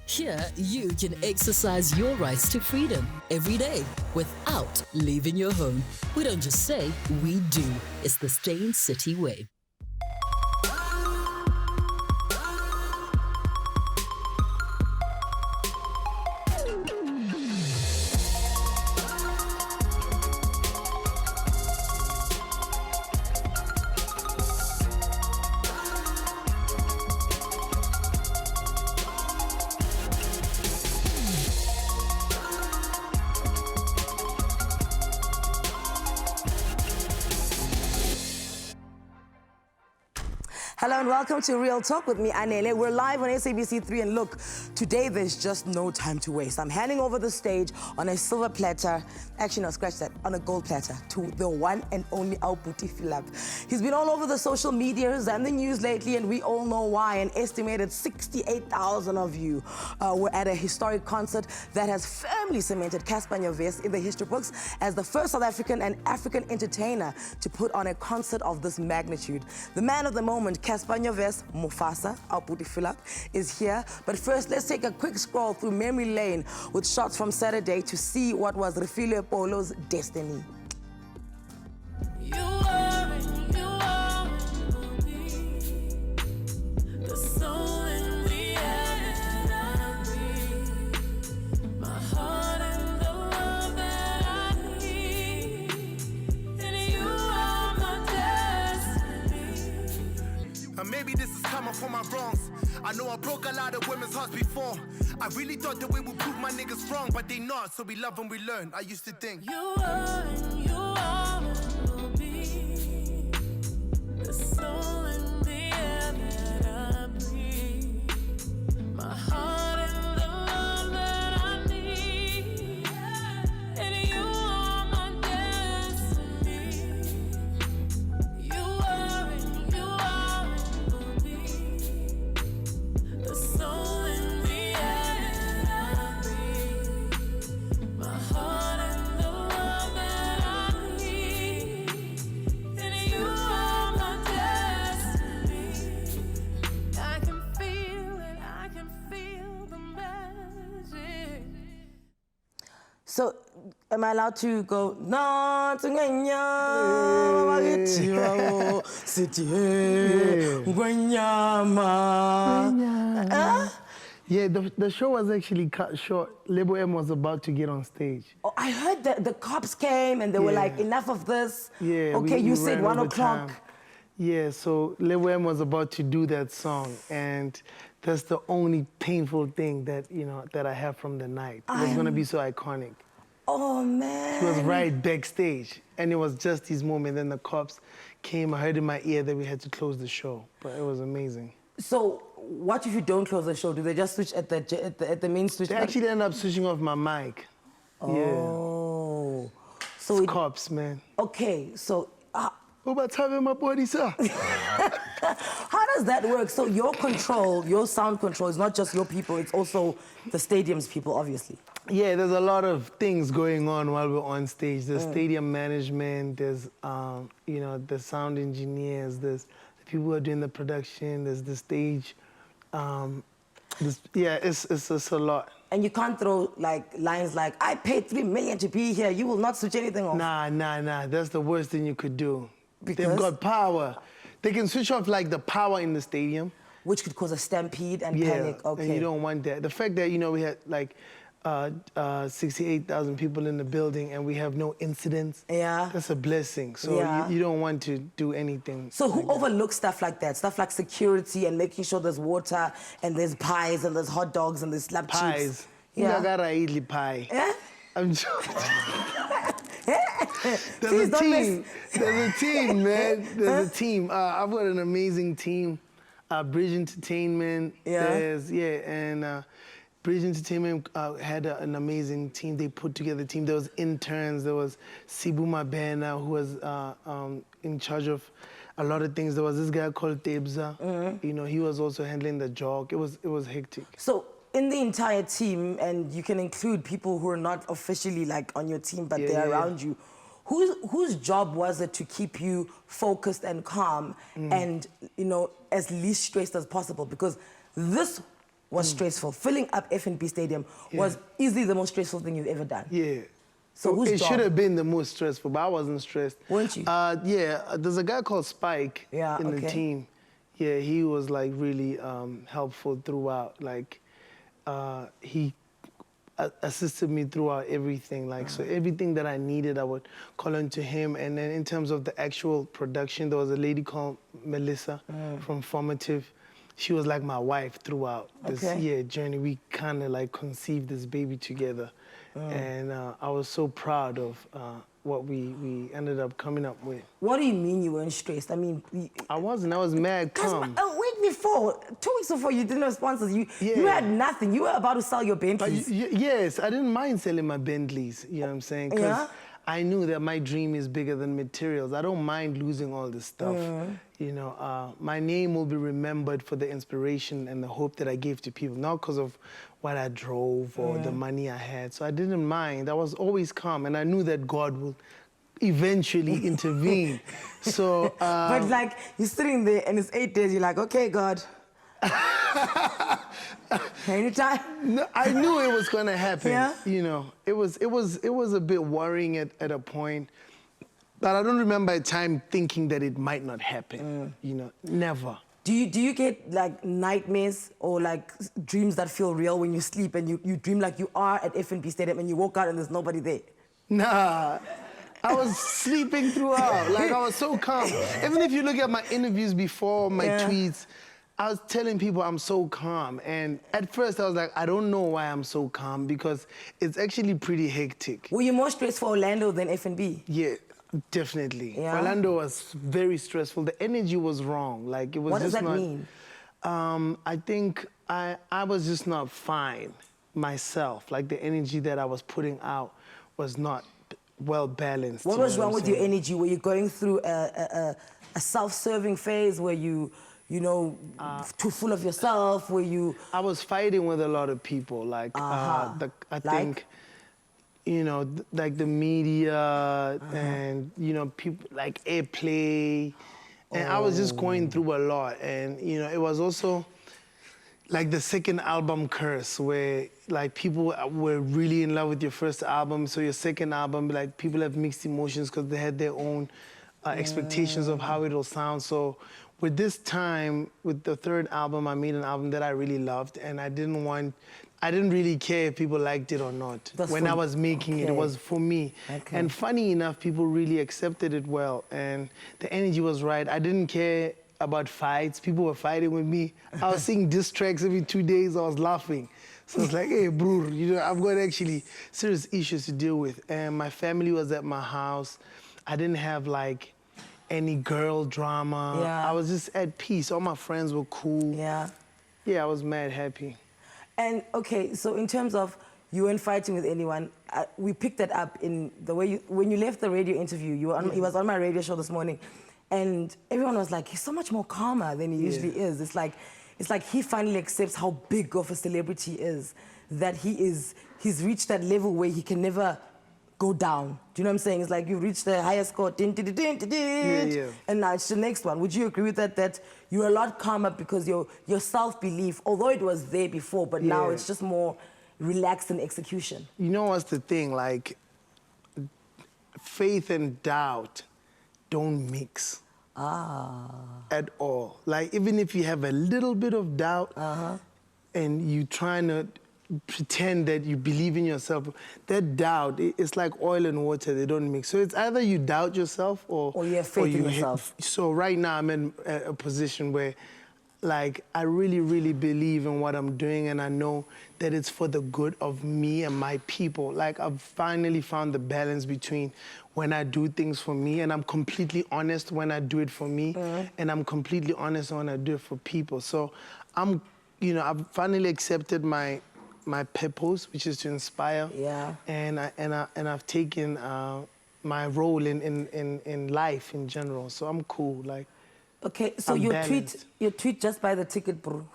Here, you can exercise your rights to freedom every day without leaving your home. We don't just say, we do. It's the Stain City way. Hello and welcome to Real Talk with me, Anele. We're live on SABC 3 and look, today there's just no time to waste. I'm handing over the stage on a silver platter, actually no, scratch that, on a gold platter to the one and only Aubuti Philip. He's been all over the social medias and the news lately and we all know why. An estimated 68,000 of you were at a historic concert that has firmly cemented Cassper Nyovest in the history books as the first South African and African entertainer to put on a concert of this magnitude. The man of the moment, Cassper Nyovest, Mufasa, Aubuti Philip, is here. But first, let's take a quick scroll through memory lane with shots from Saturday to see what was Refilwe Polo's destiny. Maybe this is coming from my wrongs. I know I broke a lot of women's hearts before. I really thought that we would prove my niggas wrong, but they not, so we love and we learn. I used to think you are will be the soul in the air that I breathe. My heart and the love that I need. And you are my destiny. You are the soul in the air that I breathe. My heart and the love that I need. And you are my destiny. I can feel it, I can feel the magic. So, am I allowed to go? No, Yeah, the show was actually cut short. Lebo M was about to get on stage. Oh, I heard that the cops came and they were like, enough of this. Yeah. Okay, you said 1 over o'clock. time. Yeah, so Lebo M was about to do that song, and that's the only painful thing that that I have from the night. It was gonna be so iconic. Oh man. He was right backstage, and it was just his moment. Then the cops came. I heard in my ear that we had to close the show, but it was amazing. So, what if you don't close the show? Do they just switch at the main switch? They actually ended up switching off my mic. Oh. Yeah. So it's cops, man. Okay, so. What about having my body, sir? How does that work? So your control, your sound control, is not just your people, it's also the stadium's people, obviously. Yeah, there's a lot of things going on while we're on stage. There's stadium management, there's, the sound engineers, there's the people who are doing the production, there's the stage. It's a lot. And you can't throw lines like, I paid 3 million to be here, you will not switch anything off. Nah. That's the worst thing you could do. Because? They've got power. They can switch off the power in the stadium. Which could cause a stampede and panic, okay. And you don't want that. The fact that, we had 68,000 people in the building and we have no incidents, that's a blessing. So you don't want to do anything. So who overlooks stuff like that? Stuff like security and making sure there's water and there's pies and there's hot dogs and there's slap pies. Yeah. Pie. Yeah? I'm joking. There's a team. There's a team, man. There's a team. I've got an amazing team. Bridge Entertainment. Bridge Entertainment had an amazing team. They put together a team. There was interns. There was Sibu Mabena, who was in charge of a lot of things. There was this guy called Tebza. He was also handling the jog. It was hectic. So in the entire team, and you can include people who are not officially on your team, but they're around you, whose job was it to keep you focused and calm and, as least stressed as possible? Because this was stressful. Filling up F&B Stadium was easily the most stressful thing you've ever done. Yeah. So whose it job? should have been the most stressful, but I wasn't stressed. Weren't you? There's a guy called Spike in the team. Yeah, he was like really helpful throughout. Like he assisted me throughout everything. Like so everything that I needed, I would call on to him. And then in terms of the actual production, there was a lady called Melissa from Formative. She was like my wife throughout this journey. We kind of like conceived this baby together. And I was so proud of what we ended up coming up with. What do you mean you weren't stressed? I mean... I wasn't. I was mad calm. Wait, before, 2 weeks before you didn't have sponsors, you had nothing. You were about to sell your Bentleys. Yes, I didn't mind selling my Bentleys, you know what I'm saying? Because I knew that my dream is bigger than materials. I don't mind losing all this stuff. You know, my name will be remembered for the inspiration and the hope that I gave to people, not because of what I drove or the money I had. So I didn't mind. I was always calm, and I knew that God would eventually intervene. So, but like, you're sitting there and it's 8 days, you're like, okay, God. Anytime. No, I knew it was gonna happen. You know, it was a bit worrying at a point, but I don't remember a time thinking that it might not happen. You know, never. Do you get like nightmares or like dreams that feel real when you sleep and you dream like you are at F&B Stadium and you woke out and there's nobody there? Nah. I was sleeping throughout. Like, I was so calm. Even if you look at my interviews before, my tweets, I was telling people I'm so calm. And at first I was like, I don't know why I'm so calm, because it's actually pretty hectic. Were you more stressed for Orlando than F&B? Yeah, definitely. Orlando was very stressful. The energy was wrong. Like, it was just not... What does that mean? I think I was just not fine myself. Like, the energy that I was putting out was not well balanced. What was wrong with your energy? Were you going through a self-serving phase where you know, too full of yourself? Were you... I was fighting with a lot of people. Like, I think, you know, like the media and, you know, people like airplay. And I was just going through a lot. And, you know, it was also like the second album curse, where like people were really in love with your first album. So your second album, like people have mixed emotions because they had their own expectations of how it'll sound. So with this time, with the third album, I made an album that I really loved, and I didn't really care if people liked it or not. When I was making it, it was for me. And funny enough, people really accepted it well, and the energy was right. I didn't care about fights. People were fighting with me. I was seeing diss tracks every 2 days. I was laughing. So it's like, hey, bro, you know, I've got actually serious issues to deal with. And my family was at my house. I didn't have like any girl drama. I was just at peace. All my friends were cool. Yeah, I was mad happy. And okay, so in terms of you weren't fighting with anyone, we picked that up in the way when you left the radio interview. He was on my radio show this morning, and everyone was like, he's so much more calmer than he usually is. It's like he finally accepts how big of a celebrity he is, that he's reached that level where he can never go down. Do you know what I'm saying? It's like you reached the highest score, and now it's the next one. Would you agree with that you're a lot calmer because your self-belief, although it was there before, but now it's just more relaxed in execution? You know what's the thing? Like, faith and doubt don't mix at all. Like, even if you have a little bit of doubt and you trying to pretend that you believe in yourself, that doubt, it's like oil and water, they don't mix. So it's either you doubt yourself or you have faith in yourself. So right now I'm in a position where, like, I really, really believe in what I'm doing, and I know that it's for the good of me and my people. Like, I've finally found the balance between when I do things for me, and I'm completely honest when I do it for me, and I'm completely honest when I do it for people. So I'm, you know, I've finally accepted my purpose, which is to inspire. And I've taken my role in life in general. So I'm cool. Like, okay, so your tweet just buy the ticket, bro.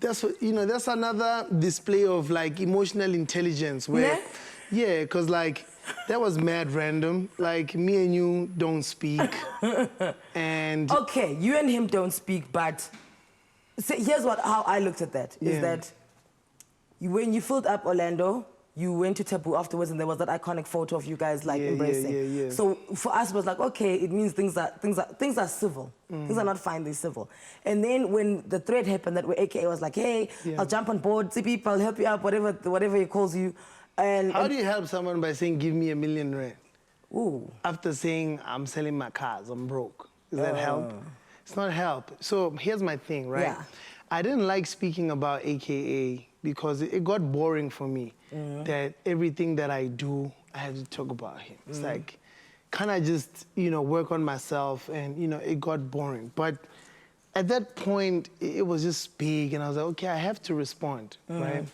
That's what, you know, that's another display of like emotional intelligence where, because like That was mad random. Like, me and you don't speak. And... Okay, you and him don't speak, but here's how I looked at that, is that when you filled up Orlando, you went to Taboo afterwards, and there was that iconic photo of you guys like embracing. Yeah. So for us, it was like, okay, it means things are civil. Things are not fine, they're civil. And then when the thread happened, that where AKA was like, hey, I'll jump on board, see people, I'll help you out, whatever he calls you. How do you help someone by saying, give me R1 million? Ooh. After saying, I'm selling my cars, I'm broke. Is that help? It's not help. So here's my thing, right? Yeah. I didn't like speaking about AKA because it got boring for me. That everything that I do, I had to talk about him. It's like, can I just, work on myself? And, it got boring. But at that point, it was just big, and I was like, okay, I have to respond, right?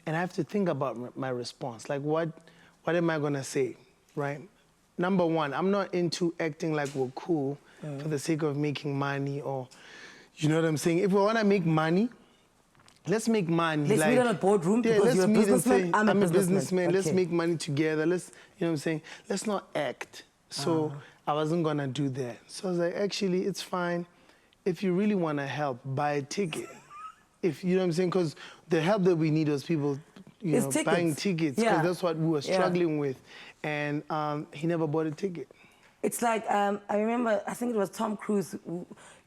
And I have to think about my response. Like, what am I gonna say, right? Number one, I'm not into acting like we're cool for the sake of making money, or, you know what I'm saying? If we wanna make money, let's make money. Let's meet in a boardroom because you're a businessman, I'm a businessman. Let's make money together. Let's, you know what I'm saying? Let's not act. So I wasn't gonna do that. So I was like, actually, it's fine. If you really wanna help, buy a ticket. If you know what I'm saying? Because the help that we need was people, buying tickets. Because that's what we were struggling with. And he never bought a ticket. It's like, I remember, I think it was Tom Cruise.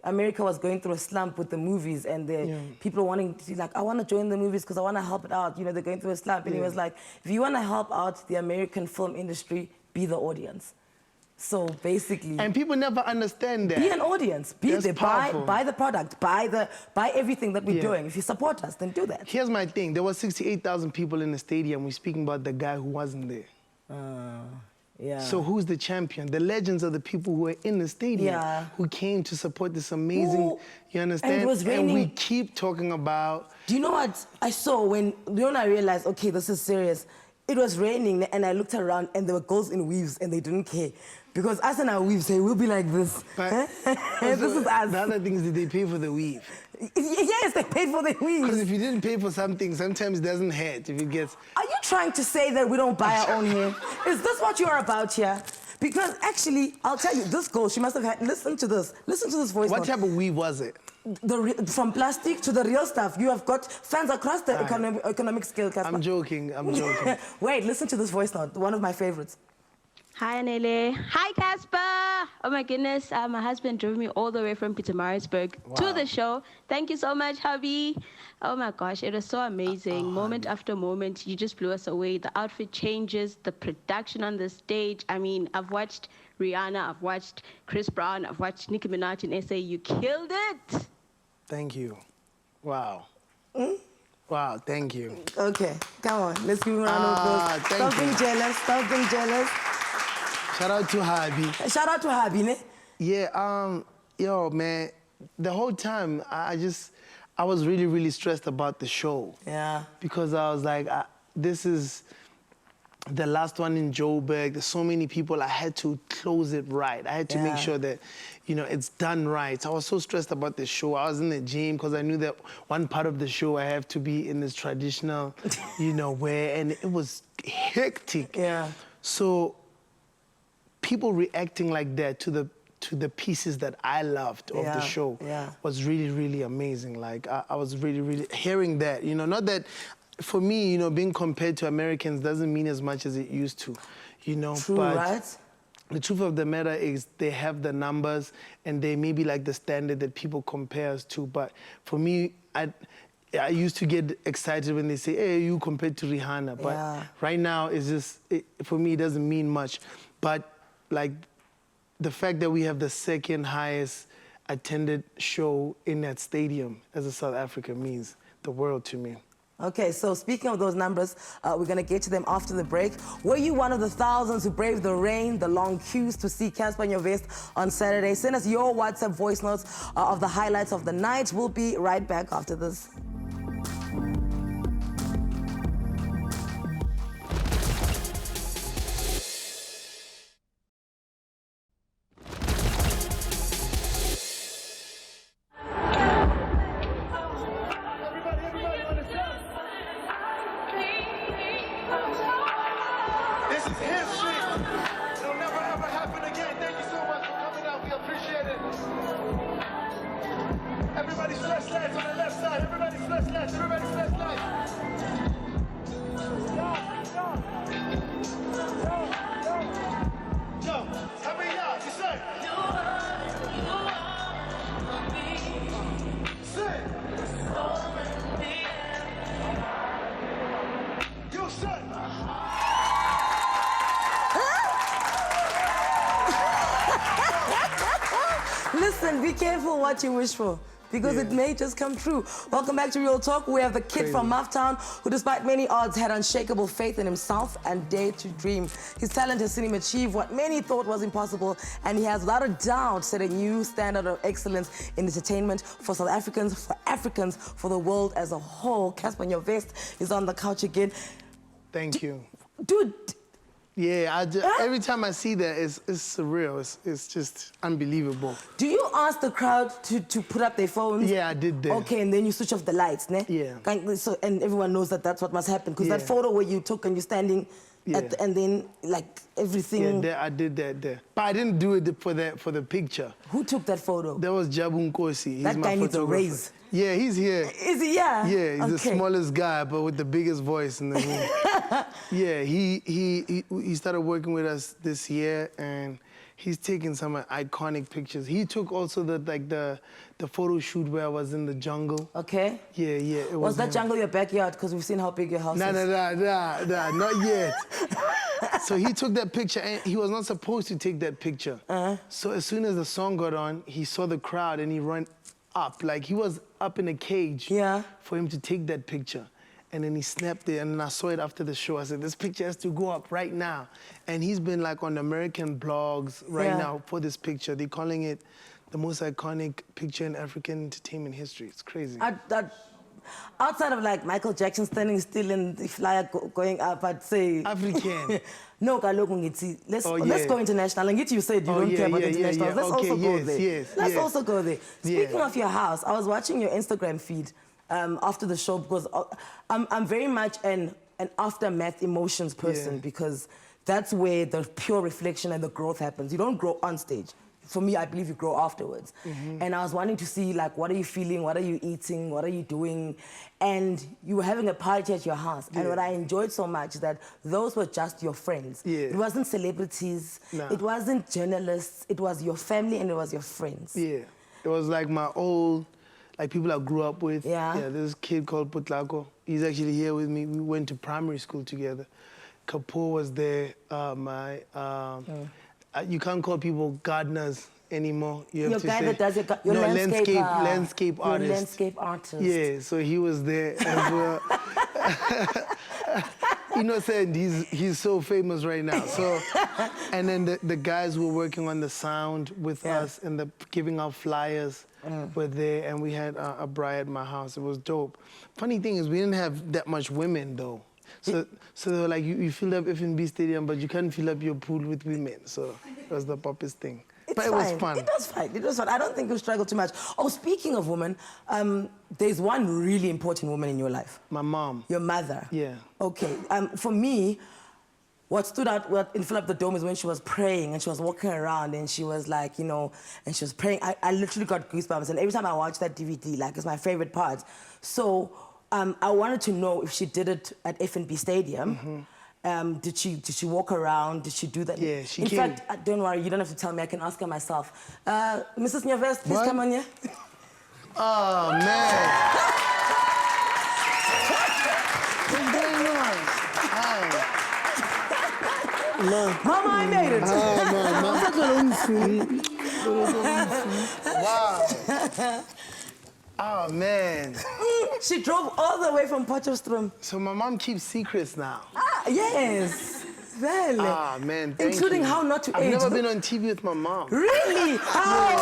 America was going through a slump with the movies, and the people wanting to, like, I want to join the movies because I want to help it out. They're going through a slump. And he was like, if you want to help out the American film industry, be the audience. So basically... And people never understand that. Be an audience. Be there. Buy the product. Buy everything that we're doing. If you support us, then do that. Here's my thing. There were 68,000 people in the stadium. We're speaking about the guy who wasn't there. So who's the champion? The legends are the people who are in the stadium, who came to support this amazing, you understand? And it was raining. And we keep talking about... Do you know what I saw when I realized, okay, this is serious? It was raining, and I looked around, and there were girls in weaves, and they didn't care. Because us and our weaves say, we'll be like this. But this is us. The other thing is, did they pay for the weave? Yes, they paid for the weave. Because if you didn't pay for something, sometimes it doesn't hurt if it gets... Are you trying to say that we don't buy our own hair? Is this what you're about here? Because actually, I'll tell you, this girl, she must have had... Listen to this voice What note. type of weave was it? From plastic to the real stuff. You have got fans across the economic scale, Cassper. I'm joking. Wait, listen to this voice note, one of my favorites. Hi, Anele. Hi, Cassper. Oh, my goodness. My husband drove me all the way from Pietermaritzburg to the show. Thank you so much, hubby. Oh, my gosh. It was so amazing. Moment after moment, you just blew us away. The outfit changes, the production on the stage. I mean, I've watched Rihanna. I've watched Chris Brown. I've watched Nicki Minaj in SA. You killed it. Thank you. Wow. Wow, thank you. Okay, come on. Let's give him a round of applause. Stop being jealous. Stop being jealous. Shout out to Habi. Shout out to Habi, ne? Yeah, yo, man, the whole time, I was really, really stressed about the show. Yeah. Because I was like, this is the last one in Joburg. There's so many people. I had to close it right. I had to make sure that, it's done right. So I was so stressed about the show. I was in the gym because I knew that one part of the show I have to be in this traditional, wear, and it was hectic. Yeah. So people reacting like that to the pieces that I loved of the show was really, really amazing. Like, I was really, really hearing that, not that, for me, being compared to Americans doesn't mean as much as it used to, True, but right? The truth of the matter is they have the numbers and they may be like the standard that people compare us to, but for me, I used to get excited when they say, hey, you compared to Rihanna, but right now, it's just, for me, it doesn't mean much. But like, the fact that we have the second highest attended show in that stadium as a South African means the world to me. Okay, so speaking of those numbers, we're going to get to them after the break. Were you one of the thousands who braved the rain, the long queues to see Cassper and Nyovest on Saturday? Send us your WhatsApp voice notes of the highlights of the night. We'll be right back after this. This is history. be careful what you wish for, because it may just come true. Welcome back to Real Talk. We have the kid from Mufftown who, despite many odds, had unshakable faith in himself and dared to dream. His talent has seen him achieve what many thought was impossible, and he has, without a doubt, set a new standard of excellence in entertainment for South Africans, for Africans, for the world as a whole. Cassper Nyovest is on the couch again. Thank you. Dude. Yeah, every time I see that, it's surreal. It's just unbelievable. Do you ask the crowd to put up their phones? Yeah, I did that. Okay, and then you switch off the lights, ne? Yeah. So, and everyone knows that that's what must happen. Because that photo where you took and you're standing, and then like everything. Yeah, I did that there. But I didn't do it for the picture. Who took that photo? That was Jabu Nkosi. He's that guy needs a raise. Yeah, he's here. Is he? Yeah. Yeah, he's the smallest guy, but with the biggest voice in the room. Yeah, he started working with us this year, and he's taken some iconic pictures. He took also the photo shoot where I was in the jungle. Okay. Yeah. Was that jungle your backyard? Because we've seen how big your house is. Nah, not yet. So he took that picture, and he was not supposed to take that picture. So as soon as the song got on, he saw the crowd, and he ran up. Like, he was up in a cage for him to take that picture. And then he snapped it, and then I saw it after the show. I said, this picture has to go up right now. And he's been like on American blogs right now for this picture. They're calling it the most iconic picture in African entertainment history. It's crazy. Outside of like Michael Jackson standing still and the flyer going up, I'd say... African. No, let's go international. And you said you don't care about international. Let's also go there. Let's also go there. Speaking of your house, I was watching your Instagram feed after the show, because I'm very much an aftermath emotions person, because that's where the pure reflection and the growth happens. You don't grow on stage. For me, I believe you grow afterwards. And I was wanting to see, like, what are you feeling? What are you eating? What are you doing? And you were having a party at your house. And what I enjoyed so much is that those were just your friends. It wasn't celebrities. It wasn't journalists. It was your family and it was your friends. Yeah. It was like my old, like, people I grew up with. This kid called Putlako. He's actually here with me. We went to primary school together. Kapoor was there. You can't call people gardeners anymor. You have to guy say, that does your landscape artist. Your landscape artist. Yeah, so he was there as well. Innocent, he's so famous right now. So, and then the guys who were working on the sound with us and giving out flyers were there, and we had a braai at my house. It was dope. Funny thing is, we didn't have that much women though. So they were like, you filled up FNB Stadium, but you can't fill up your pool with women. So it was the poppest thing. But it was fun. It was fun. It was fun. I don't think you struggled too much. Oh, speaking of women, there's one really important woman in your life. My mom. Your mother. Yeah. Okay. For me, what stood out in Fill Up the Dome is when she was praying and she was walking around and she was like, and she was praying. I literally got goosebumps. And every time I watch that DVD, like, it's my favorite part. So I wanted to know if she did it at FNB Stadium. Did she walk around? Did she do that? Yeah, she came. In fact, don't worry, you don't have to tell me. I can ask her myself. Mrs. Nyovest, please come on here. Oh, man. What's going on? Hi. Mama, I made it. Wow. Oh, man. She drove all the way from Potchefstroom. So my mom keeps secrets now. Yes. Well. Ah, man, thank including you. how not to I've age. never been on TV with my mom. Really? How?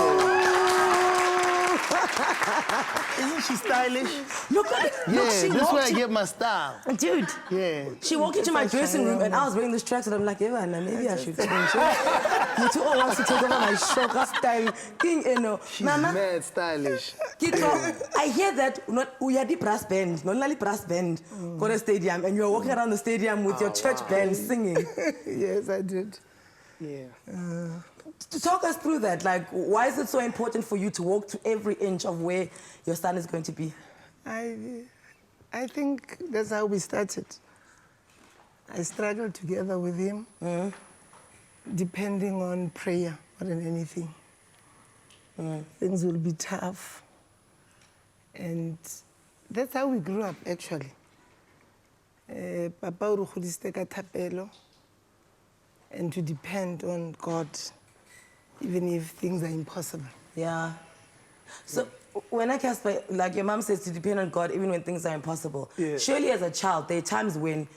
Isn't she stylish? Look at it. Yeah, look, this is where I get my style. Dude. Yeah. She walked into my dressing room and I was wearing this track and I'm like, Eva, maybe I should change it. You two all wants to take over my shocker style. She's mad stylish. I hear that we had the brass band, not only brass band, for the stadium, and you were walking around the stadium with your church band singing. Yes, I did. Yeah. To talk us through that, like, why is it so important for you to walk to every inch of where your son is going to be? I think that's how we started. I struggled together with him, depending on prayer more than anything. Things will be tough. And that's how we grew up, actually. Papa o re godisitse ka thapelo, and to depend on God, even if things are impossible. Yeah. So when I Cassper, like your mom says, to depend on God even when things are impossible. Yeah. Surely as a child, there are times when,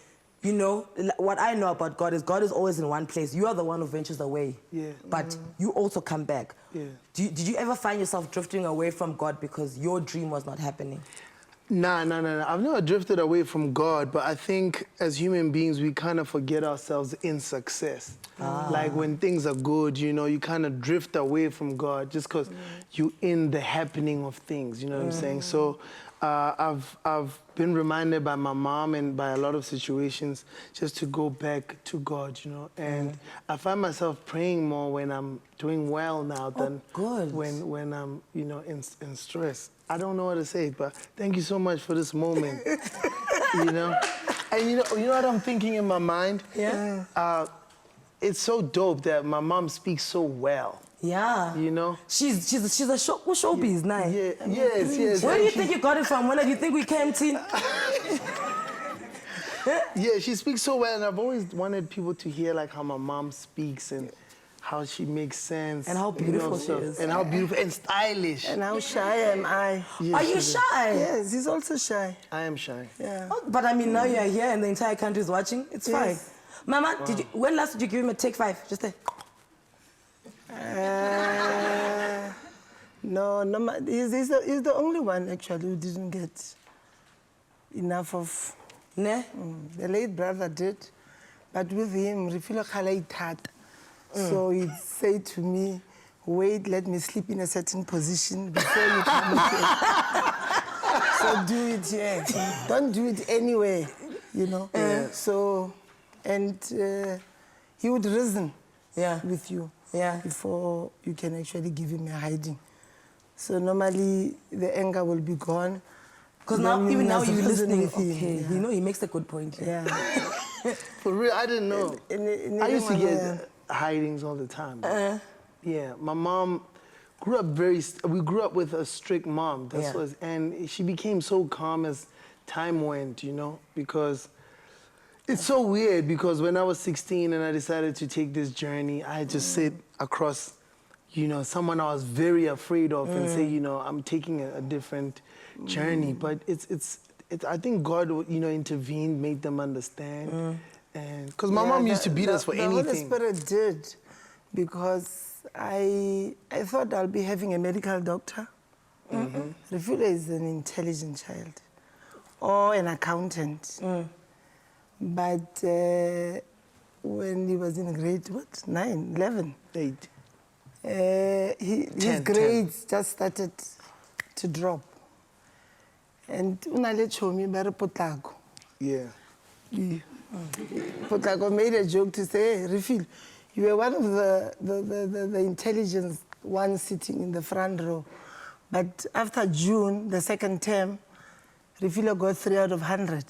you know, what I know about God is always in one place. You are the one who ventures away. Yeah. But you also come back. Yeah. Did you ever find yourself drifting away from God because your dream was not happening? Nah. I've never drifted away from God, but I think as human beings, we kind of forget ourselves in success. Like when things are good, you know, you kind of drift away from God just because you're in the happening of things, you know what I'm saying? So I've been reminded by my mom and by a lot of situations just to go back to God, you know, and I find myself praying more when I'm doing well now than when I'm, you know, in stress. I don't know what to say, but thank you so much for this moment, you know? And you know what I'm thinking in my mind? Yeah. It's so dope that my mom speaks so well. Yeah. You know? She's a showbiz now. Yeah, yes. Where do you think you got it from? When do you think we came to? Yeah, she speaks so well, and I've always wanted people to hear like how my mom speaks and how she makes sense. And how beautiful she is. And how beautiful and stylish. And how shy am I? Yes, Are you shy? Yes, he's also shy. I am shy. Yeah. Oh, but I mean, now you're here and the entire country is watching. It's fine. Mama, when last did you give him a take 5? Just there. No, he's the only one actually who didn't get enough of. Ne? The late brother did, but with him, so he'd say to me, wait, let me sleep in a certain position before you come here. So do it here. Don't do it anywhere, you know. So, and he would reason with you before you can actually give him a hiding. So normally the anger will be gone. Because now, even now you're listening. Okay, you know, he makes a good point. Yeah. For real, I didn't know. I used to get hidings all the time. Yeah, my mom grew up we grew up with a strict mom. And she became so calm as time went, you know, because it's so weird because when I was 16 and I decided to take this journey, I just sit across, you know, someone I was very afraid of and say, you know, I'm taking a different journey. But I think God, you know, intervened, made them understand. And because my mom used to beat us for anything. The Holy Spirit did, because I thought I'll be having a medical doctor. Refula is an intelligent child, or an accountant. But when he was in grade, 9, 11? 8. His grades just started to drop. And unale chomi bare Potlako. Yeah. Potlako made a joke to say, hey, Refil, you were one of the intelligent ones sitting in the front row. But after June, the second term, Refila got 3 out of 100.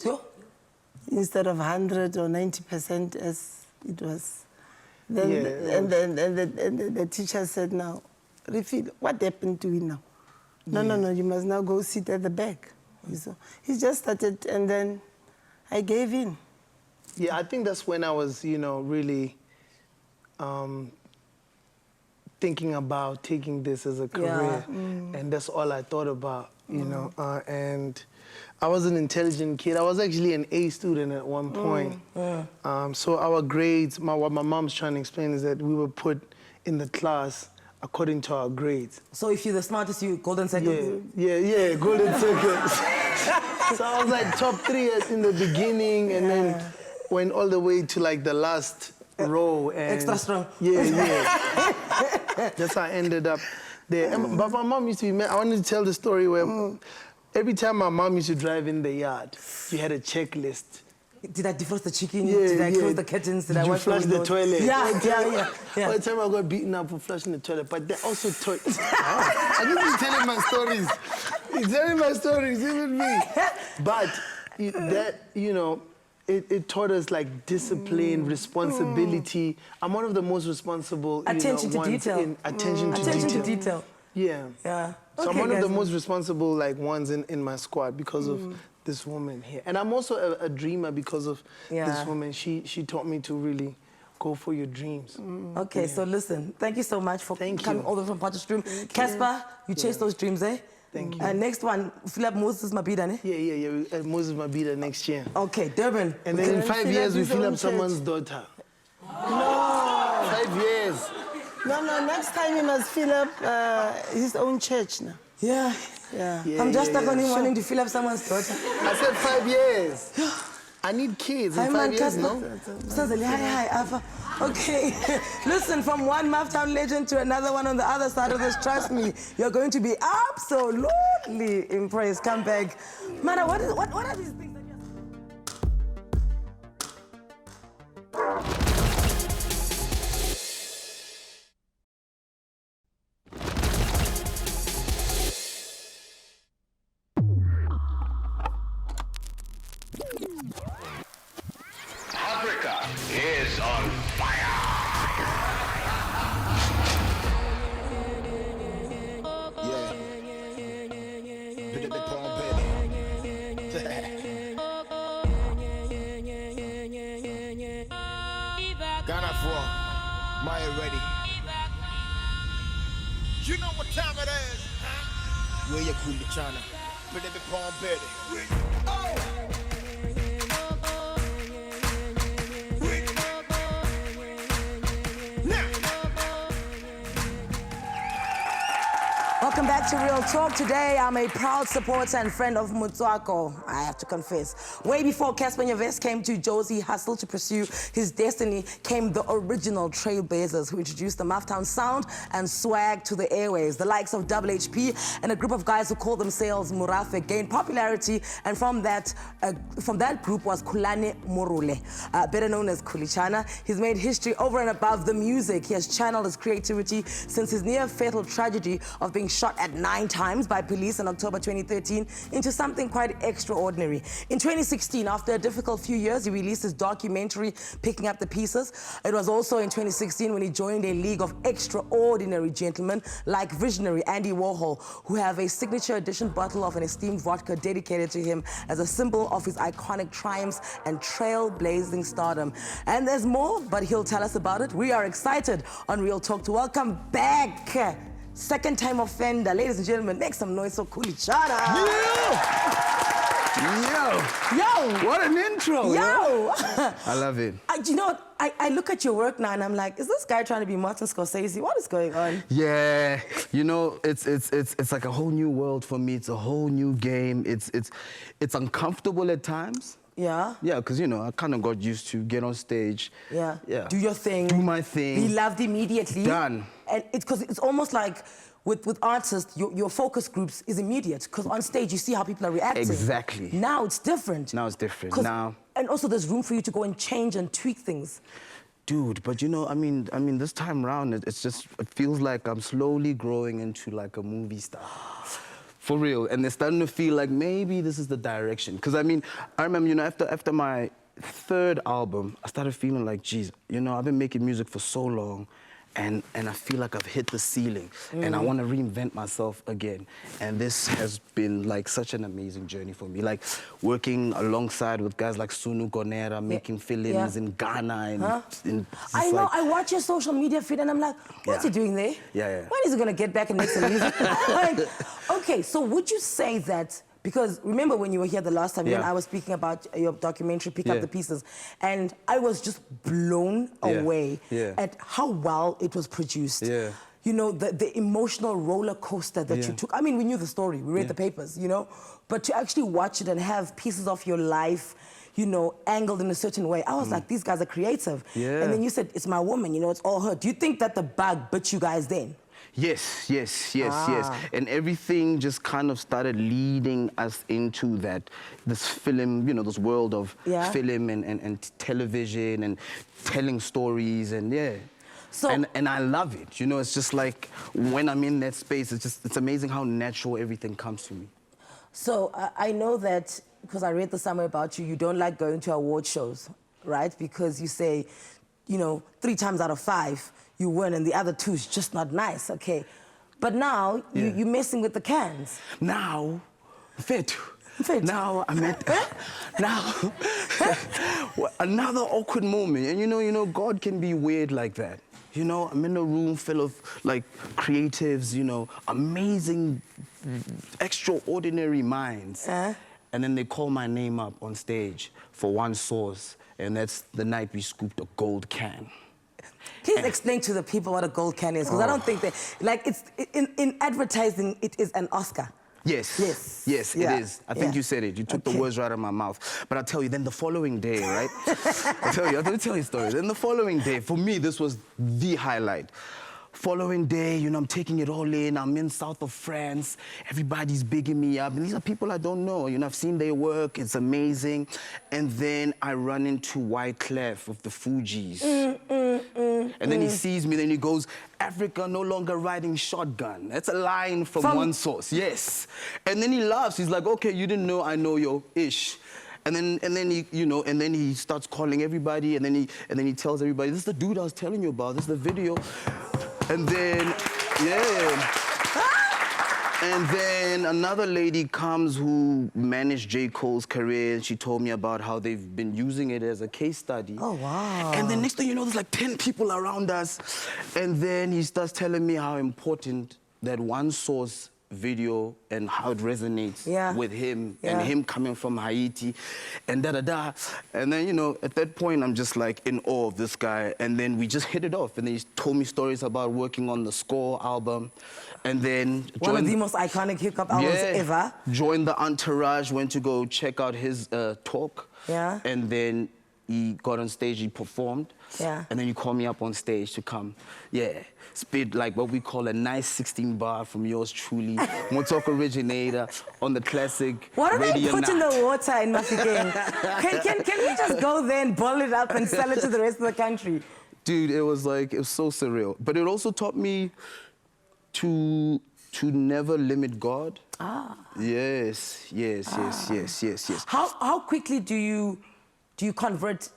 Instead of 100 or 90% as it was. Then, the teacher said, now, Refil, what happened to you now? No, you must now go sit at the back. So he just started, and then I gave in. Yeah, I think that's when I was, you know, really thinking about taking this as a career. And that's all I thought about, you know. And I was an intelligent kid. I was actually an A student at one point. So our grades, what my mom's trying to explain is that we were put in the class according to our grades. So if you're the smartest, you golden circles? Yeah, golden circles. So I was like top 3 in the beginning, and then went all the way to like the last row. And extra strong. Yeah. That's how I ended up there. But my mom used to be, I wanted to tell the story where every time my mom used to drive in the yard, you had a checklist. Did I defrost the chicken? Did I close the curtains? Did I wash flush the toilet? Yeah. By the time I got beaten up for flushing the toilet, but they also taught. I need to tell him my stories. He's telling my stories, even me. But that, you know, it taught us like discipline, responsibility. I'm one of the most responsible. Attention to detail. Attention to detail. Yeah. So I'm one of the most responsible ones in my squad because of this woman here. And I'm also a dreamer because of this woman. She taught me to really go for your dreams. Okay, so listen, thank you so much for coming all the way from Potchefstroom. Cassper, you chase those dreams, eh? Thank you. Next one, fill up Moses Mabida, eh? Yeah. Moses Mabida next year. Okay, Durban. And then in 5 years, we fill up someone's daughter. No. 5 years. No, next time he must fill up his own church now. Yeah. I'm just stuck on him wanting to fill up someone's daughter. I said 5 years. I need kids in 5 years, no? Hi. Okay, listen, from one Maftown legend to another one on the other side of this, trust me, you're going to be absolutely impressed. Come back. Mara, what are these things that Africa is on fire. Yeah. Ghana for Maya ready. You know what time it is. Where you Khuli Chana? But they be palm better. Welcome back to Real Talk. Today, I'm a proud supporter and friend of Motswako, I have to confess. Way before Cassper Nyovest came to Josie Hustle to pursue his destiny, came the original trailblazers who introduced the Maftown sound and swag to the airwaves. The likes of Double HP and a group of guys who called themselves Murafe gained popularity, and from that group was Khulane Morule, better known as Khuli Chana. He's made history over and above the music. He has channeled his creativity since his near-fatal tragedy of being shot at 9 times by police in October 2013 into something quite extraordinary. In 2016, after a difficult few years, he released his documentary, Picking Up the Pieces. It was also in 2016 when he joined a league of extraordinary gentlemen like visionary Andy Warhol, who have a signature edition bottle of an esteemed vodka dedicated to him as a symbol of his iconic triumphs and trailblazing stardom. And there's more, but he'll tell us about it. We are excited on Real Talk to welcome back second-time offender. Ladies and gentlemen, make some noise for Khuli Chana. Yo! What an intro! Yo! I love it. You know what? I look at your work now and I'm like, is this guy trying to be Martin Scorsese? What is going on? Yeah, you know, it's like a whole new world for me. It's a whole new game. It's uncomfortable at times. Yeah? Yeah, because, you know, I kind of got used to get on stage. Yeah. Yeah. Do your thing. Do my thing. Be loved immediately. Done. And because it's almost like with artists, your focus groups is immediate, because on stage you see how people are reacting. Exactly. Now it's different. Now it's different. Now. And also there's room for you to go and change and tweak things. Dude, but you know, I mean, this time around, it feels like I'm slowly growing into like a movie star. For real. And they're starting to feel like maybe this is the direction. Because I mean, I remember, you know, after my 3rd album, I started feeling like, geez, you know, I've been making music for so long, and I feel like I've hit the ceiling, and I want to reinvent myself again. And this has been like such an amazing journey for me, like working alongside with guys like Sunu Konera, making films in Ghana. I know, I watch your social media feed and I'm like, what's he doing there? Yeah. When is he gonna get back and make some music? Like, okay, so would you say that, because remember when you were here the last time, when I was speaking about your documentary, Pick Up the Pieces, and I was just blown away at how well it was produced. Yeah. You know, the emotional roller coaster that you took. I mean, we knew the story, we read the papers, you know, but to actually watch it and have pieces of your life, you know, angled in a certain way, I was like, these guys are creative. Yeah. And then you said, it's my woman, you know, it's all her. Do you think that the bug bit you guys then? Yes. And everything just kind of started leading us into this film, you know, this world of film and television and telling stories and So, and I love it. You know, it's just like when I'm in that space, it's amazing how natural everything comes to me. So I know that, because I read this somewhere about you, you don't like going to award shows, right? Because you say, you know, 3 times out of 5, you win, and the other 2 is just not nice, okay? But now, you're messing with the cans. Now, Fetu, Now I'm at now another awkward moment, and you know, God can be weird like that. You know, I'm in a room full of like creatives, you know, amazing, extraordinary minds, and then they call my name up on stage for One Source, and that's the night we scooped a gold can. Please explain to the people what a gold can is, because I don't think that, like, it's in advertising, it is an Oscar. Yes, it is. I think you said it. You took the words right out of my mouth. But I'll tell you, then the following day, right? Let me tell you a story. Then the following day, for me, this was the highlight. Following day, you know, I'm taking it all in. I'm in south of France. Everybody's bigging me up. And these are people I don't know. You know, I've seen their work. It's amazing. And then I run into Wyclef of the Fugees. And then he sees me, then he goes, Africa no longer riding shotgun. That's a line from One Source, yes. And then he laughs. He's like, okay, you didn't know I know your ish. And then he, you know, and then he starts calling everybody, and then he tells everybody, this is the dude I was telling you about, this is the video. And then, and then another lady comes who managed J. Cole's career, and she told me about how they've been using it as a case study. Oh, wow. And then next thing you know, there's like 10 people around us. And then he starts telling me how important that One Source video and how it resonates with him and him coming from Haiti and da-da-da. And then, you know, at that point, I'm just like in awe of this guy. And then we just hit it off. And then he told me stories about working on the Score album. And then one of the most iconic hip-hop albums ever. Joined the entourage, went to go check out his talk. Yeah. And then he got on stage, he performed. Yeah. And then you call me up on stage to come, spit like what we call a nice 16 bar from yours truly, Motok originator on the classic What do they Radio put in Night. the water in Mafikeng? Can we just go there and boil it up and sell it to the rest of the country? Dude, it was so surreal. But it also taught me to never limit God. Yes. How quickly do you convert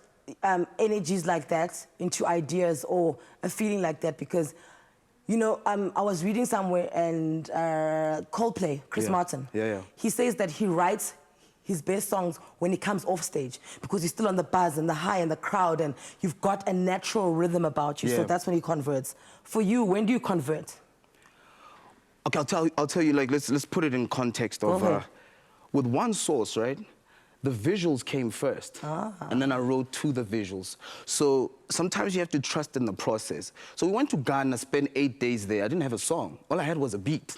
energies like that into ideas or a feeling like that? Because, you know, I was reading somewhere, and Coldplay, Chris Martin, he says that he writes his best songs when he comes off stage, because he's still on the buzz and the high and the crowd, and you've got a natural rhythm about you. So that's when he converts. For you, when do you convert? Okay, I'll tell you, like, let's put it in context of, with One Source, right? The visuals came first, and then I wrote to the visuals. So sometimes you have to trust in the process. So we went to Ghana, spent 8 days there. I didn't have a song. All I had was a beat.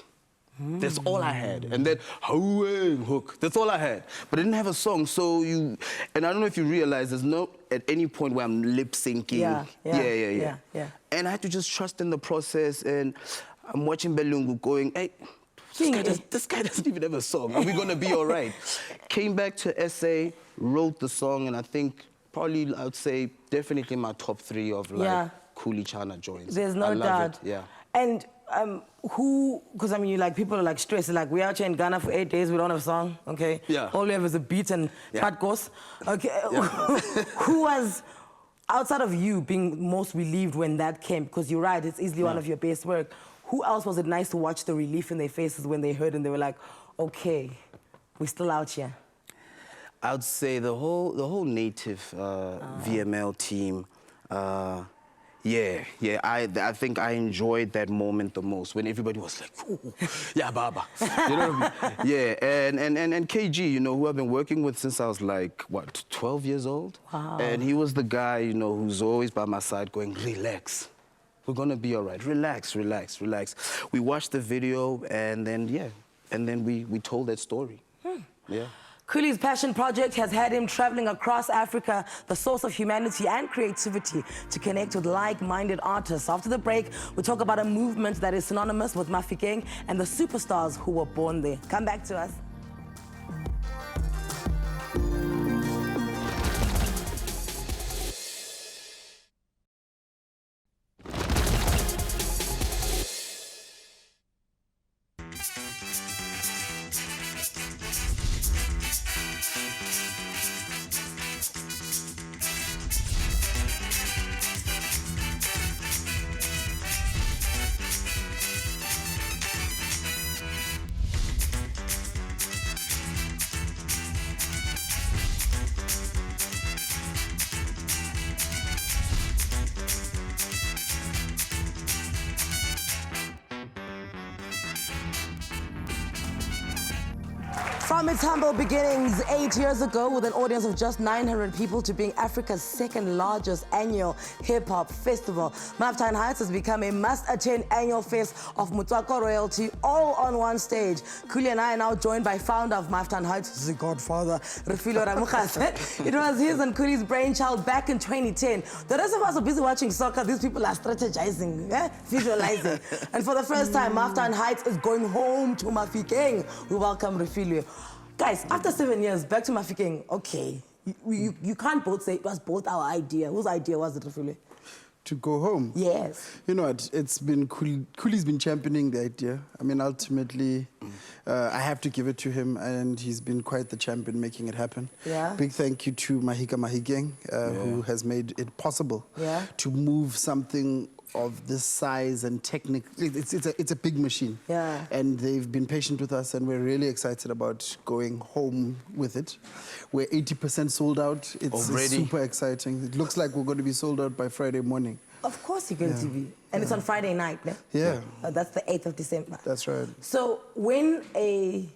That's all I had. And then, hook, that's all I had. But I didn't have a song, so and I don't know if you realize, there's no, at any point where I'm lip syncing. Yeah. And I had to just trust in the process, and I'm watching Belungu going, hey, this guy doesn't even have a song. Are we going to be all right? Came back to SA, wrote the song, and I think probably, I would say, definitely my top 3 of, like, Khuli Chana joints. There's no doubt. Yeah. And because, I mean, you, like, people are, like, stressed. Like, we're out here in Ghana for 8 days, we don't have a song, okay? Yeah. All we have is a beat and patkos. Okay. Who was, outside of you, being most relieved when that came? Because you're right, it's easily one of your best work. Who else was it nice to watch the relief in their faces when they heard and they were like, okay, we're still out here? I would say the whole native VML team. I think I enjoyed that moment the most, when everybody was like, ooh, yeah, Baba. You know what I mean? Yeah, and KG, you know, who I've been working with since I was like, what, 12 years old? Wow. And he was the guy, you know, who's always by my side going, relax. We're gonna be all right. Relax. We watched the video, and then we told that story. Yeah. Khuli's passion project has had him traveling across Africa, the source of humanity and creativity, to connect with like-minded artists. After the break, we'll talk about a movement that is synonymous with Mafikeng and the superstars who were born there. Come back to us. From its humble beginnings 8 years ago with an audience of just 900 people to being Africa's second largest annual hip-hop festival, Maftan Heights has become a must-attend annual fest of Motswako royalty all on one stage. Khuli and I are now joined by founder of Maftan Heights, the godfather, Refilwe Ramokgase. It was his and Khuli's brainchild back in 2010. The rest of us are busy watching soccer. These people are strategizing, visualizing. And for the first time, Maftan Heights is going home to Mafikeng. We welcome Refilwe. Guys, after 7 years, back to Mafikeng, okay. You can't both say it was both our idea. Whose idea was it, Refilwe? To go home? Yes. You know what, it's been Khuli's been championing the idea. I mean, ultimately, I have to give it to him, and he's been quite the champion making it happen. Yeah. Big thank you to Mahika Mahikeng, who has made it possible to move something of this size and technique. It's a big machine. Yeah. And they've been patient with us, and we're really excited about going home with it. We're 80% sold out. It's super exciting. It looks like we're going to be sold out by Friday morning. Of course you're going to be. And it's on Friday night, no? Yeah. That's the 8th of December. That's right. So when and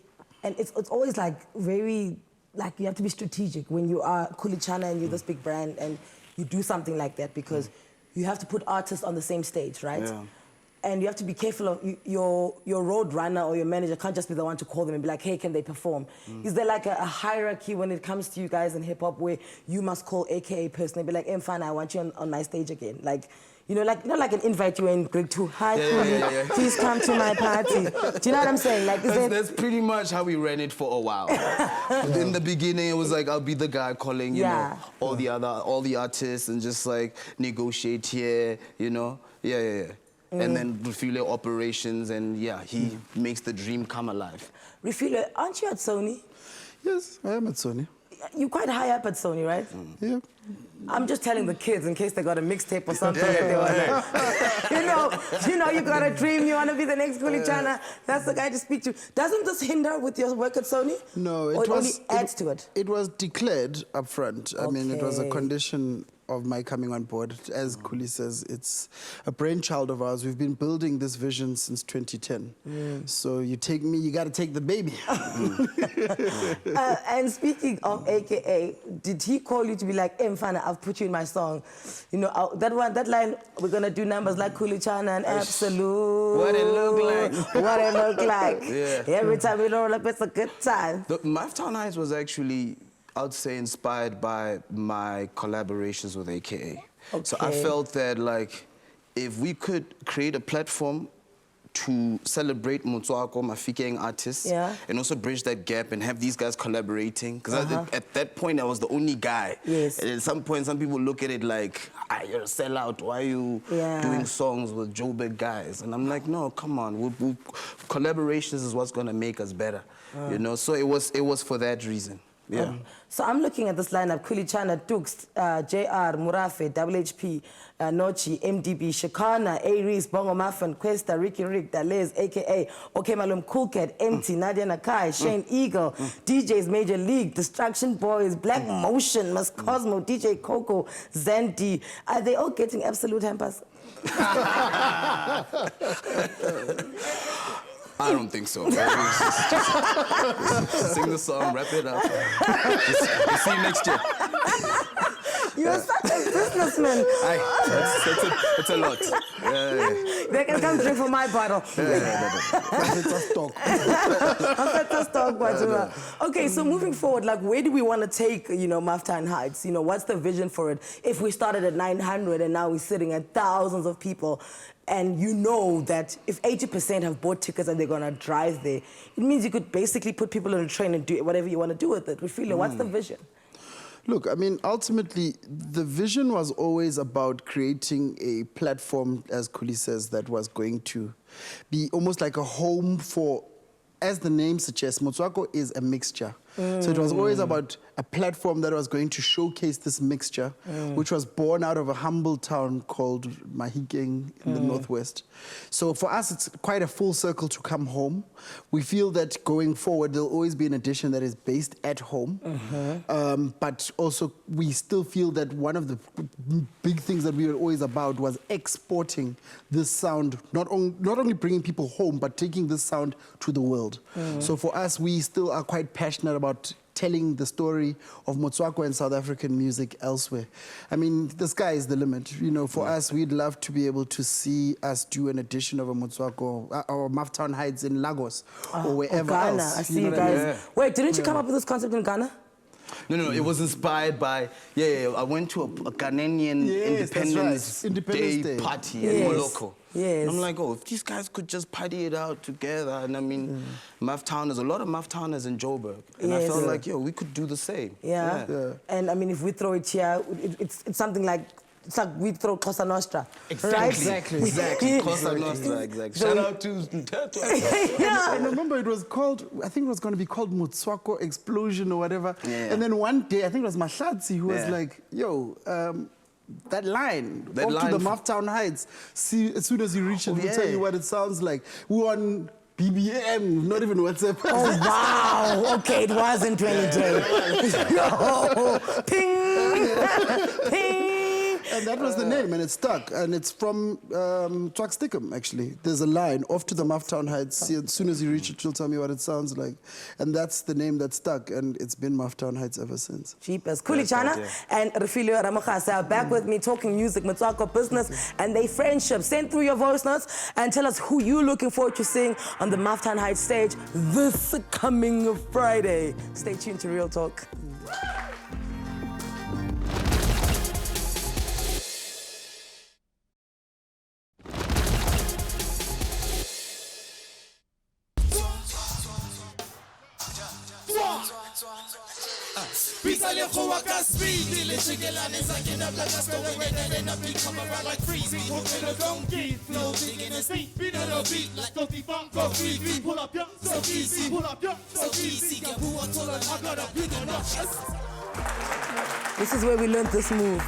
it's always like very, like you have to be strategic when you are Khuli Chana and you're this big brand and you do something like that because you have to put artists on the same stage, right? Yeah. And you have to be careful of your road runner or your manager can't just be the one to call them and be like, hey, can they perform? Is there like a hierarchy when it comes to you guys in hip hop where you must call AKA person and be like, Mfana, I want you on my stage again? Like, you know, like not like an invite you in grade 2. Hi, Khuli, please come to my party. Do you know what I'm saying? Like, that's pretty much how we ran it for a while. In the beginning, it was like I'll be the guy calling, you know, all the artists and just like negotiate here, you know, and then Refilwe operations, and he makes the dream come alive. Refilwe, aren't you at Sony? Yes, I am at Sony. You're quite high up at Sony, right? Yeah. I'm just telling the kids in case they got a mixtape or something that they want to. You know, you got a dream, you want to be the next Khuli Chana. That's the guy to speak to. Doesn't this hinder with your work at Sony? No, or it only adds to it? It was declared up front. I mean, it was a condition of my coming on board. As Khuli says, it's a brainchild of ours. We've been building this vision since 2010. So you take me, you got to take the baby. And speaking of AKA, did he call you to be like, Mfana, I've put you in my song? You know, that line, we're going to do numbers like Khuli Chana and Absolute. What it look like. What it look like. Every time we roll up, it's a good time. Maftan Heights was actually, I'd say, inspired by my collaborations with AKA. So I felt that, like, if we could create a platform to celebrate Motswako, Mafikeng artists, and also bridge that gap and have these guys collaborating. Because at that point, I was the only guy. Yes. And at some point, some people look at it like, you're a sellout. Why are you doing songs with Joburg guys? And I'm like, no, come on. Collaborations is what's going to make us better. You know, so it was for that reason. Yeah. So I'm looking at this lineup: Khuli Chana, Dukes, JR, Murafe, WHP, Nochi, MDB, Shakana, Aries, Bongo Muffin, Questa, Ricky Rick, Dalez, AKA, OK Malum, Cool Cat, Empty, Nadia Nakai, Shane Eagle, DJs Major League, Distraction Boys, Black Motion, Mas Cosmo, DJ Coco, Zandy. Are they all getting absolute hampers? I don't think so. Just sing the song, wrap it up. We'll see you next year. You're such a businessman. It's a lot. They can come drink from my bottle. Okay, so moving forward, like, where do we want to take, you know, Maftan Heights? You know, what's the vision for it? If we started at 900 and now we're sitting at thousands of people, and you know that if 80% have bought tickets and they're going to drive there, it means you could basically put people on a train and do whatever you want to do with it. Refilwe, what's the vision? Look, I mean, ultimately, the vision was always about creating a platform, as Khuli says, that was going to be almost like a home for, as the name suggests, Motswako is a mixture. So it was always about a platform that was going to showcase this mixture, which was born out of a humble town called Mahikeng in the Northwest. So for us, it's quite a full circle to come home. We feel that going forward, there'll always be an edition that is based at home. But also, we still feel that one of the big things that we were always about was exporting this sound, not only bringing people home, but taking this sound to the world. So for us, we still are quite passionate about telling the story of Motswako and South African music elsewhere. I mean, the sky is the limit. You know, for us, we'd love to be able to see us do an edition of a Motswako or Maftown Heights in Lagos or wherever Ghana. else. I see you guys. Yeah. Wait, didn't you come up with this concept in Ghana? No, it was inspired by, I went to a Ghanaian Independence Day party in Moloko. Yes. And I'm like, if these guys could just party it out together. And I mean, Maftowners, a lot of Maftowners in Joburg. And I felt like, we could do the same. Yeah. And I mean, if we throw it here, it's something like, it's like we throw Cosa Nostra, right? Exactly. Cosa Nostra, exactly. Shout out to... I remember it was called, I think it was going to be called Motswako Explosion or whatever. And then one day, I think it was Mahlatsi who was like, that line, up to the Maftown Heights, see, as soon as you reach it, we'll tell you what it sounds like. We were on BBM, not even WhatsApp. Oh, wow. Okay, it wasn't 20J. No. Ping. Ping. And that was the name, and it stuck. And it's from Twak Stickum, actually. There's a line, off to the Maftown Heights. See, as soon as you reach it, you'll tell me what it sounds like. And that's the name that stuck, and it's been Maftown Heights ever since. Jeepers. Khuli, Chana and Refilio Ramokasa are back with me talking music, Motswako business, and they friendship. Send through your voice notes and tell us who you're looking forward to seeing on the Maftown Heights stage this coming Friday. Stay tuned to Real Talk. Pisa le khowa ka speed, le shigelane sakina black as the way that end up come around like freeze. Hooking the donkey, flow digging the seat, beat on the beat like Coffee Funk, go free, pull up your, so easy, pull up your, so easy. Get who I told her I got a big enough. This is where we learned this move.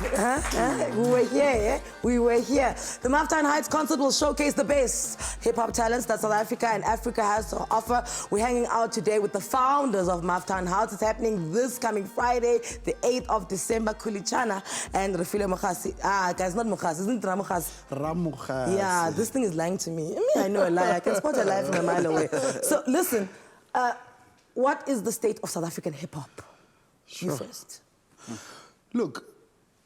We were here, We were here. The Maftown Heights concert will showcase the best hip-hop talents that South Africa and Africa has to offer. We're hanging out today with the founders of Maftown Heights. It's happening this coming Friday, the 8th of December. Khuli, Chana and Refilio Mokhasi. Guys, not Mokhasi, isn't it Ramokhasi? Ramokhasi. Yeah, this thing is lying to me. I know a lie. I can spot a lie from a mile away. So listen, what is the state of South African hip-hop? You first. Look,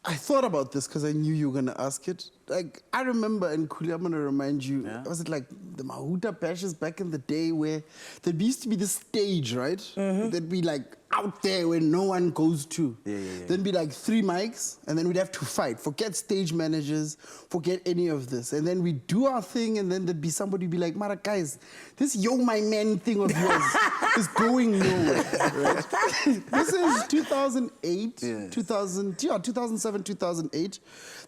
I thought about this because I knew you were going to ask it. Like, I remember, and Khuli, I'm going to remind you, was it like the Mahuta Bashes back in the day where there used to be this stage, right? That'd be like out there where no one goes to. Then be like 3 mics, and then we'd have to fight. Forget stage managers, forget any of this. And then we'd do our thing, and then there'd be somebody be like, Mara, guys, this Yo My Man thing of yours is going nowhere, right? This is 2008, 2007, 2008.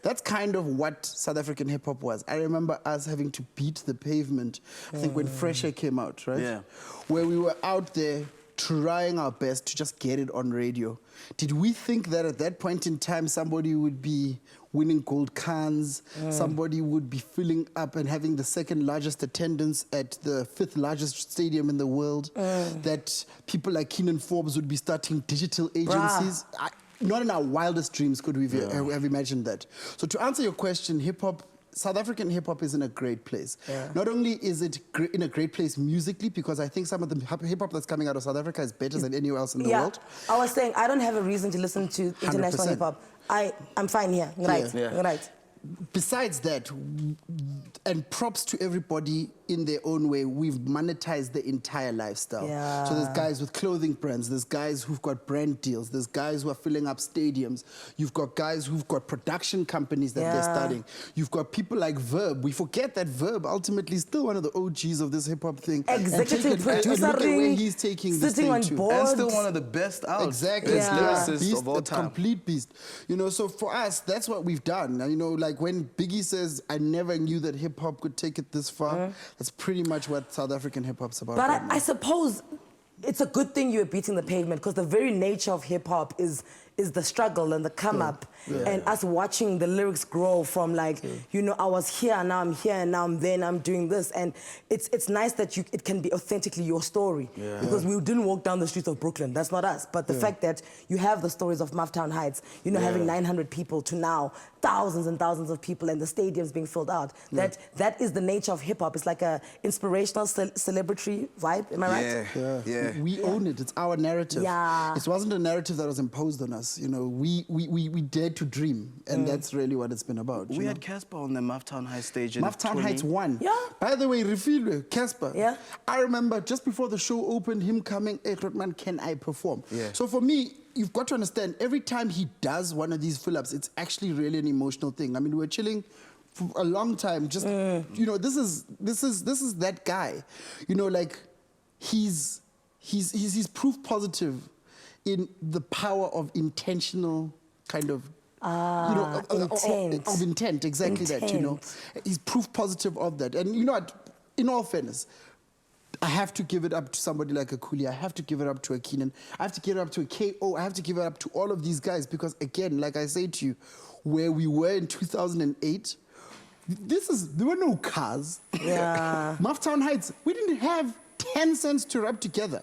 That's kind of what South African hip-hop was. I remember us having to beat the pavement, I think when Fresher came out, right? Where we were out there trying our best to just get it on radio. Did we think that at that point in time somebody would be winning gold cans, somebody would be filling up and having the 2nd largest attendance at the 5th largest stadium in the world, that people like Keenan Forbes would be starting digital agencies? Not in our wildest dreams could we have imagined that. So to answer your question, hip-hop, South African hip-hop is in a great place. Not only is it in a great place musically, because I think some of the hip-hop that's coming out of South Africa is better than anywhere else in the world. I was saying, I don't have a reason to listen to international 100%. hip-hop. I'm fine here. Right. Besides that, and props to everybody in their own way, we've monetized the entire lifestyle. So there's guys with clothing brands, there's guys who've got brand deals, there's guys who are filling up stadiums, you've got guys who've got production companies that they're starting, you've got people like Verb. We forget that Verb ultimately is still one of the OGs of this hip-hop thing. Executive producer, look at where he's taking this thing to. And still one of the best out. Exactly. Lyricist of all time. Complete beast. You know, so for us, that's what we've done. And, you know, like when Biggie says, I never knew that hip-hop could take it this far, that's pretty much what South African hip-hop's about. But right I suppose it's a good thing you were beating the pavement, because the very nature of hip-hop is the struggle and the come-up. And us watching the lyrics grow from like, you know, I was here, now I'm here, and now I'm there, and I'm doing this. And it's nice that it can be authentically your story. Because we didn't walk down the streets of Brooklyn, that's not us. But the fact that you have the stories of Mufftown Heights, you know, having 900 people to now thousands and thousands of people and the stadiums being filled out. That is the nature of hip-hop. It's like a inspirational celebratory vibe, am I right? Yeah. We own it, it's our narrative. It wasn't a narrative that was imposed on us. You know, we dared to dream, and that's really what it's been about. We had Cassper on the Mufftown Heights stage in Mufftown Heights 1. Yeah. By the way, Refilwe, Cassper. Yeah. I remember just before the show opened, him coming, hey, Rotman, can I perform? So for me, you've got to understand, every time he does one of these fill-ups, it's actually really an emotional thing. I mean, we're chilling for a long time, just, you know, this is that guy. You know, like, he's proof positive in the power of intentional kind of, you know, of intent, exactly that, you know. He's proof positive of that. And you know what, in all fairness, I have to give it up to somebody like a Khuli. I have to give it up to a Keenan. I have to give it up to a KO. I have to give it up to all of these guys because, again, like I say to you, where we were in 2008, there were no cars. Mufftown Heights, we didn't have 10 cents to rub together.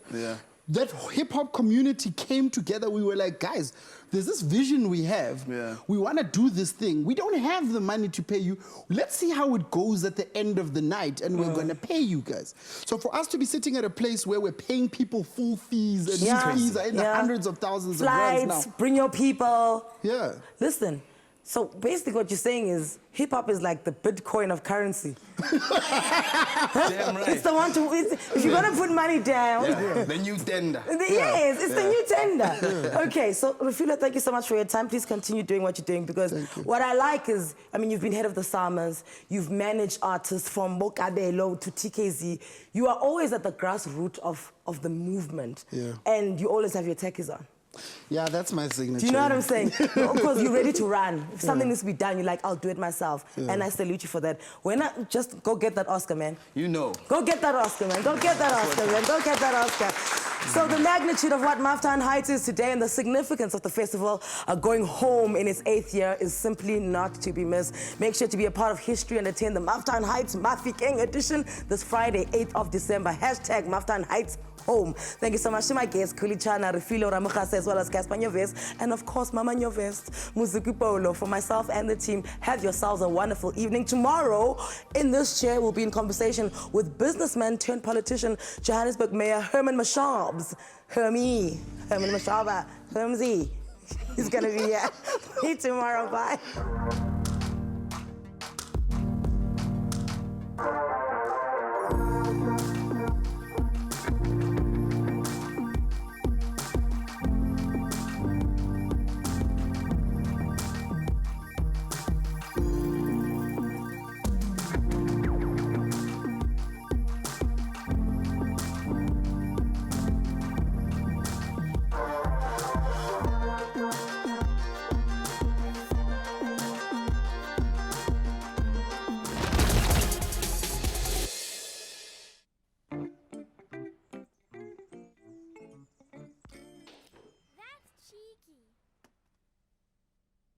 That hip-hop community came together. We were like, guys, there's this vision we have. We want to do this thing. We don't have the money to pay you. Let's see how it goes at the end of the night, and we're going to pay you guys. So for us to be sitting at a place where we're paying people full fees, and these fees are in the hundreds of thousands of rands now. Bring your people. Listen. So basically what you're saying is hip-hop is like the Bitcoin of currency. Damn right. It's the one to, if you're going to put money down. The new tender. Yes, it's the new tender. Okay, so Refilwe, thank you so much for your time. Please continue doing what you're doing, because what I like is, I mean, you've been head of the Summers, you've managed artists from Bokabelo to TKZ. You are always at the grassroots of the movement. And you always have your techies on. Yeah, that's my signature. Do you know what I'm saying? Because you're ready to run. If something needs to be done, you're like, I'll do it myself. And I salute you for that. When just go get that Oscar, man. You know. Go get that Oscar, man. Go get that Oscar, man. Go get that Oscar. So the magnitude of what Mufftown Heights is today and the significance of the festival going home in its 8th year is simply not to be missed. Make sure to be a part of history and attend the Mufftown Heights Mafikeng edition this Friday, 8th of December. Hashtag Mufftown Heights home. Thank you so much to my guests, Khuli, Chana, Refilwe, Ramukase, as well as Cassper, Nyovest, and of course, Mama Nyovest, Muzuku Polo. For myself and the team, have yourselves a wonderful evening. Tomorrow, in this chair, we'll be in conversation with businessman turned politician, Johannesburg Mayor Herman Mashaba. Herman Mashaba. Hermsy. He's gonna be here. See you tomorrow. Bye.